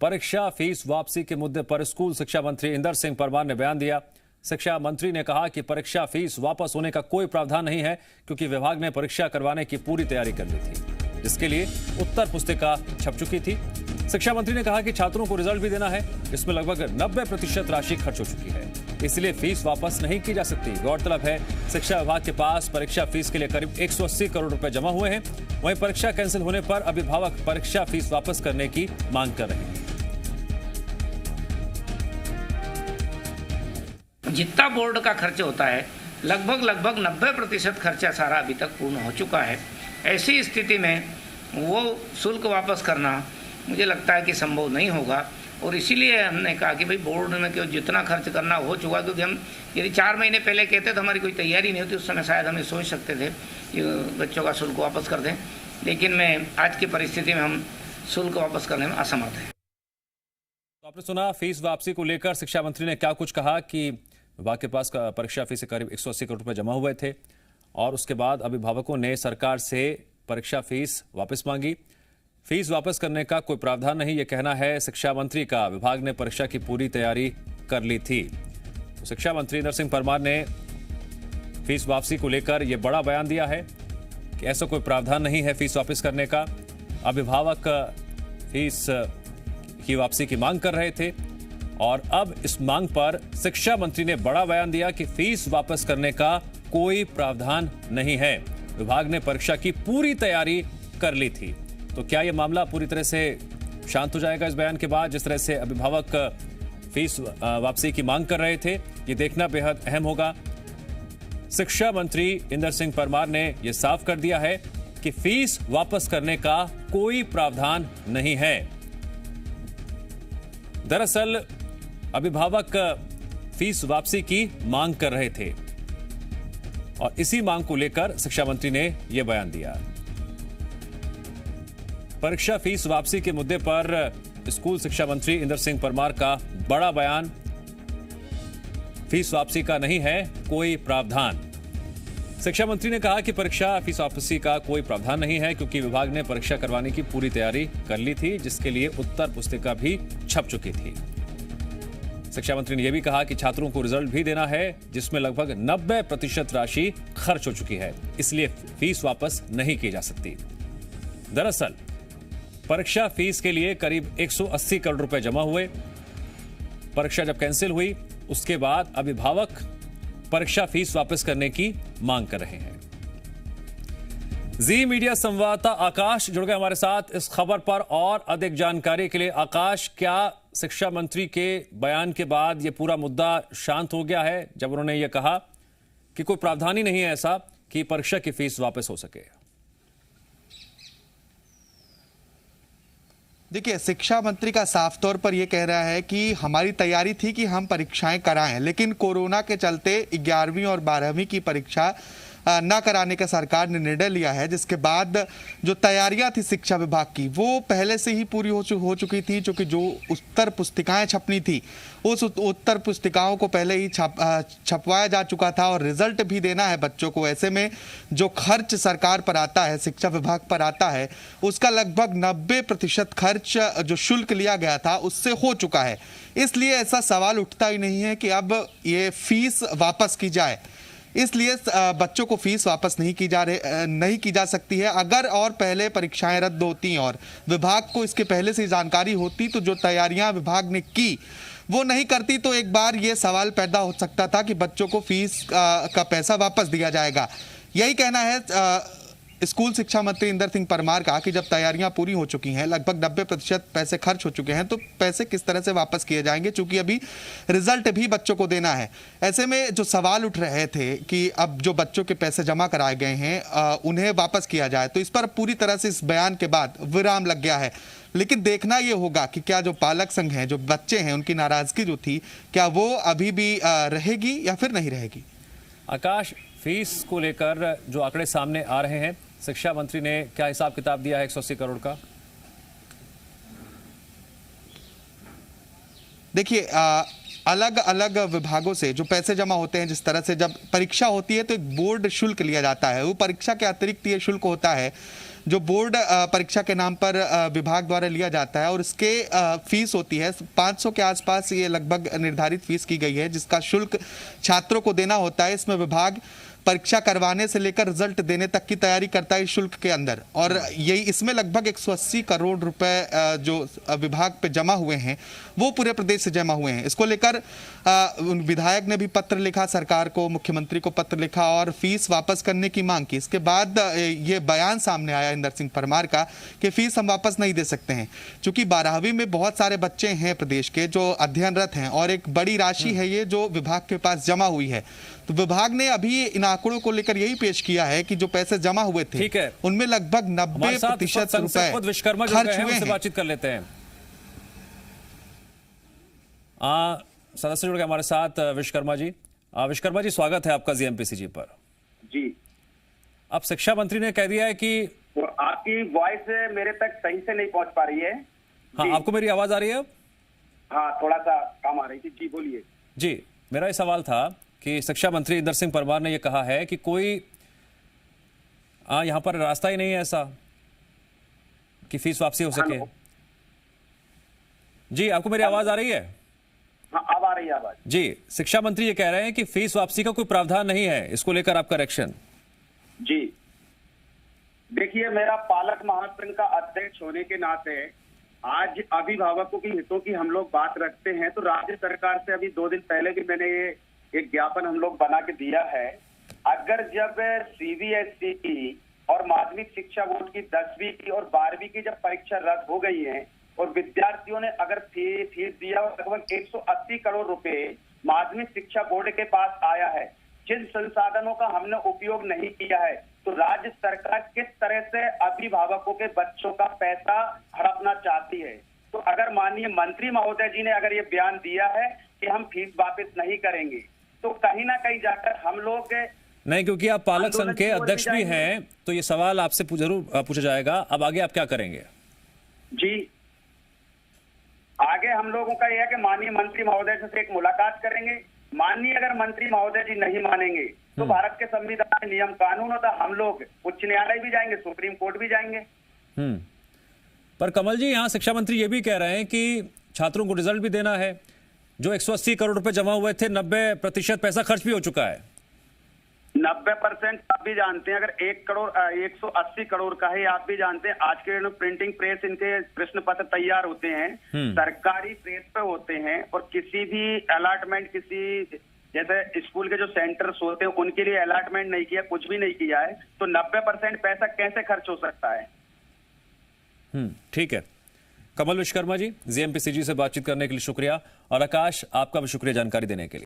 परीक्षा फीस वापसी के मुद्दे पर स्कूल शिक्षा मंत्री इंदर सिंह परमार ने बयान दिया। शिक्षा मंत्री ने कहा कि परीक्षा फीस वापस होने का कोई प्रावधान नहीं है, क्योंकि विभाग ने परीक्षा करवाने की पूरी तैयारी कर ली थी, जिसके लिए उत्तर पुस्तिका छप चुकी थी। शिक्षा मंत्री ने कहा कि छात्रों को रिजल्ट भी देना है, इसमें लगभग 90% राशि खर्च हो चुकी है, इसलिए फीस वापस नहीं की जा सकती। गौरतलब है, शिक्षा विभाग के पास परीक्षा फीस के लिए करीब 180 करोड़ रुपए जमा हुए हैं। वहीं परीक्षा कैंसिल होने पर अभिभावक परीक्षा फीस वापस करने की मांग कर रहे हैं। जितना बोर्ड का खर्च होता है, लगभग 90% खर्चा सारा अभी तक पूर्ण हो चुका है। ऐसी स्थिति में वो शुल्क वापस करना मुझे लगता है कि संभव नहीं होगा, और इसीलिए हमने कहा कि भाई बोर्ड में क्यों जितना खर्च करना हो चुका, क्योंकि हम यदि 4 महीने पहले कहते तो हमारी कोई तैयारी नहीं होती, उस समय शायद हम सोच सकते थे कि बच्चों का शुल्क वापस कर दें, लेकिन मैं आज की परिस्थिति में हम शुल्क वापस करने में असमर्थ हैं। तो आपने सुना फीस वापसी को लेकर शिक्षा मंत्री ने क्या कुछ कहा कि विभाग के पास परीक्षा फीस से करीब 180 करोड़ रुपए जमा हुए थे, और उसके बाद अभिभावकों ने सरकार से परीक्षा फीस वापस मांगी। फीस वापस करने का कोई प्रावधान नहीं, यह कहना है शिक्षा मंत्री का। विभाग ने परीक्षा की पूरी तैयारी कर ली थी। तो शिक्षा मंत्री इंदर सिंह परमार ने फीस वापसी को लेकर यह बड़ा बयान दिया है कि ऐसा कोई प्रावधान नहीं है फीस वापस करने का। अभिभावक फीस की वापसी की मांग कर रहे थे, और अब इस मांग पर शिक्षा मंत्री ने बड़ा बयान दिया कि फीस वापस करने का कोई प्रावधान नहीं है। विभाग ने परीक्षा की पूरी तैयारी कर ली थी। तो क्या यह मामला पूरी तरह से शांत हो जाएगा इस बयान के बाद? जिस तरह से अभिभावक फीस वापसी की मांग कर रहे थे, ये देखना बेहद अहम होगा। शिक्षा मंत्री इंदर सिंह परमार ने यह साफ कर दिया है कि फीस वापस करने का कोई प्रावधान नहीं है। दरअसल अभिभावक फीस वापसी की मांग कर रहे थे, और इसी मांग को लेकर शिक्षा मंत्री ने यह बयान दिया। परीक्षा फीस वापसी के मुद्दे पर स्कूल शिक्षा मंत्री इंदर सिंह परमार का बड़ा बयान। फीस वापसी का नहीं है कोई प्रावधान। शिक्षा मंत्री ने कहा कि परीक्षा फीस वापसी का कोई प्रावधान नहीं है, क्योंकि विभाग ने परीक्षा करवाने की पूरी तैयारी कर ली थी, जिसके लिए उत्तर पुस्तिका भी छप चुकी थी। शिक्षा मंत्री ने यह भी कहा कि छात्रों को रिजल्ट भी देना है, जिसमें लगभग 90% राशि खर्च हो चुकी है, इसलिए फीस वापस नहीं की जा सकती। दरअसल परीक्षा फीस के लिए करीब 180 करोड़ रुपए जमा हुए। परीक्षा जब कैंसिल हुई, उसके बाद अभिभावक परीक्षा फीस वापस करने की मांग कर रहे हैं। जी मीडिया संवाददाता आकाश जुड़ गए हमारे साथ इस खबर पर और अधिक जानकारी के लिए। आकाश, क्या शिक्षा मंत्री के बयान के बाद यह पूरा मुद्दा शांत हो गया है, जब उन्होंने यह कहा कि कोई प्रावधान ही नहीं है ऐसा कि परीक्षा की फीस वापस हो सके? देखिए, शिक्षा मंत्री का साफ तौर पर यह कह रहा है कि हमारी तैयारी थी कि हम परीक्षाएं कराएं, लेकिन कोरोना के चलते 11वीं और 12वीं की परीक्षा न कराने का सरकार ने निर्णय लिया है, जिसके बाद जो तैयारियां थी शिक्षा विभाग की वो पहले से ही पूरी हो चुकी थी। क्योंकि जो उत्तर पुस्तिकाएं छपनी थी, उस उत्तर पुस्तिकाओं को पहले ही छपवाया जा चुका था, और रिजल्ट भी देना है बच्चों को। ऐसे में जो खर्च सरकार पर आता है, शिक्षा विभाग पर आता है, उसका लगभग 90% खर्च जो शुल्क लिया गया था उससे हो चुका है। इसलिए ऐसा सवाल उठता ही नहीं है कि अब ये फीस वापस की जाए। इसलिए बच्चों को फीस वापस नहीं की जा सकती है। अगर और पहले परीक्षाएं रद्द होती और विभाग को इसके पहले से जानकारी होती, तो जो तैयारियां विभाग ने की वो नहीं करती, तो एक बार ये सवाल पैदा हो सकता था कि बच्चों को फीस का पैसा वापस दिया जाएगा। यही कहना है स्कूल शिक्षा मंत्री इंदर सिंह परमार का कि जब तैयारियां पूरी हो चुकी हैं, लगभग 90% पैसे खर्च हो चुके हैं, तो पैसे किस तरह से वापस किए जाएंगे, चूंकि अभी रिजल्ट भी बच्चों को देना है। ऐसे में जो सवाल उठ रहे थे कि अब जो बच्चों के पैसे जमा कराए गए हैं उन्हें वापस किया जाए, तो इस पर पूरी तरह से इस बयान के बाद विराम लग गया है। लेकिन देखना यह होगा कि क्या जो पालक संघ हैं, जो बच्चे हैं, उनकी नाराजगी जो थी, क्या वो अभी भी रहेगी या फिर नहीं रहेगी? आकाश, फीस को लेकर जो आंकड़े सामने आ रहे हैं, शिक्षा मंत्री ने क्या हिसाब किताब दिया है 180 करोड़ का? देखिए, अलग अलग विभागों से जो पैसे जमा होते हैं, जिस तरह से जब परीक्षा होती है तो एक बोर्ड शुल्क लिया जाता है, वो परीक्षा के अतिरिक्त ये शुल्क होता है। जो बोर्ड परीक्षा के नाम पर विभाग द्वारा लिया जाता है, और इसके फीस होती है 500 के आसपास, ये लगभग निर्धारित फीस की गई है, जिसका शुल्क छात्रों को देना होता है। इसमें विभाग परीक्षा करवाने से लेकर रिजल्ट देने तक की तैयारी करता है इस शुल्क के अंदर, और यही इसमें लगभग 180 करोड़ रुपए जो विभाग पे जमा हुए हैं वो पूरे प्रदेश से जमा हुए हैं। इसको लेकर विधायक ने भी पत्र लिखा सरकार को, मुख्यमंत्री को पत्र लिखा और फीस वापस करने की मांग की। इसके बाद ये बयान सामने आया इंदर सिंह परमार का कि फीस हम वापस नहीं दे सकते हैं, क्योंकि 12वीं में बहुत सारे बच्चे हैं प्रदेश के जो अध्ययनरत हैं और एक बड़ी राशि है ये जो विभाग के पास जमा हुई है। तो विभाग ने अभी इन आंकड़ों को लेकर यही पेश किया है कि जो पैसे जमा हुए थे ठीक है, उनमें लगभग 90% रुपए विश्वकर्मा जो खर्च हैं हुए उनसे हैं। बातचीत कर लेते हैं। सदस्य जुड़ गए हमारे साथ विश्वकर्मा जी। विश्वकर्मा जी, स्वागत है आपका जीएमपीसीजी पर। जी, अब शिक्षा मंत्री ने कह दिया है कि तो आपकी वॉइस मेरे तक सही से नहीं पहुंच पा रही है। हाँ, जी। आपको मेरी आवाज आ रही है अब? हाँ, थोड़ा सा कम आ रही थी। जी बोलिए। जी, मेरा ये सवाल था कि शिक्षा मंत्री इंदर सिंह परमार ने यह कहा है कि कोई यहां पर रास्ता ही नहीं है ऐसा कि फीस वापसी हो सके। जी, आपको मेरी आवाज आ रही है? हाँ, अब आ रही है आवाज। जी, शिक्षा मंत्री ये कह रहे हैं कि फीस वापसी का कोई प्रावधान नहीं है, इसको लेकर आपका रिएक्शन? जी, देखिए, मेरा पालक महासंघ का अध्यक्ष होने के नाते आज अभिभावकों की हितों की हम लोग बात रखते हैं, तो राज्य सरकार से अभी 2 दिन पहले भी मैंने ये एक ज्ञापन हम लोग बना के दिया है। अगर जब सीबीएसई की और माध्यमिक शिक्षा बोर्ड की 10वीं की और 12वीं की जब परीक्षा रद्द हो गई है और विद्यार्थियों ने अगर फीस दिया लगभग 180 करोड़ रुपए माध्यमिक शिक्षा बोर्ड के पास आया है, जिन संसाधनों का हमने उपयोग नहीं किया है, तो राज्य सरकार किस तरह से अभिभावकों के बच्चों का पैसा हड़पना चाहती है। तो अगर माननीय मंत्री महोदय जी ने अगर ये बयान दिया है कि हम फीस वापस नहीं करेंगे, तो कहीं ना कहीं जाकर हम लोग नहीं, क्योंकि आप पालक संघ के अध्यक्ष भी हैं, तो ये सवाल आपसे जरूर पूछा जाएगा। अब आगे आप क्या करेंगे? जी, आगे हम लोगों का यह है कि माननीय मंत्री महोदय से एक मुलाकात करेंगे। माननीय अगर मंत्री महोदय जी नहीं मानेंगे तो भारत के संविधान नियम कानून होता, हम लोग उच्च न्यायालय भी जाएंगे, सुप्रीम कोर्ट भी जाएंगे। पर कमल जी, यहाँ शिक्षा मंत्री ये भी कह रहे हैं कि छात्रों को रिजल्ट भी देना है। जो 180 करोड़ रुपए जमा हुए थे, 90% पैसा खर्च भी हो चुका है। 90% आप भी जानते हैं, अगर 180 करोड़ का है, आप भी जानते हैं आज के प्रिंटिंग प्रेस इनके प्रश्न पत्र तैयार होते हैं, सरकारी प्रेस पे होते हैं, और किसी भी अलॉटमेंट, किसी जैसे स्कूल के जो सेंटर्स होते हैं उनके लिए अलॉटमेंट नहीं किया, कुछ भी नहीं किया है, तो 90% पैसा कैसे खर्च हो सकता है? ठीक है। कमल विश्वकर्मा जी, जीएमपीसीजी से बातचीत करने के लिए शुक्रिया, और आकाश, आपका भी शुक्रिया जानकारी देने के लिए।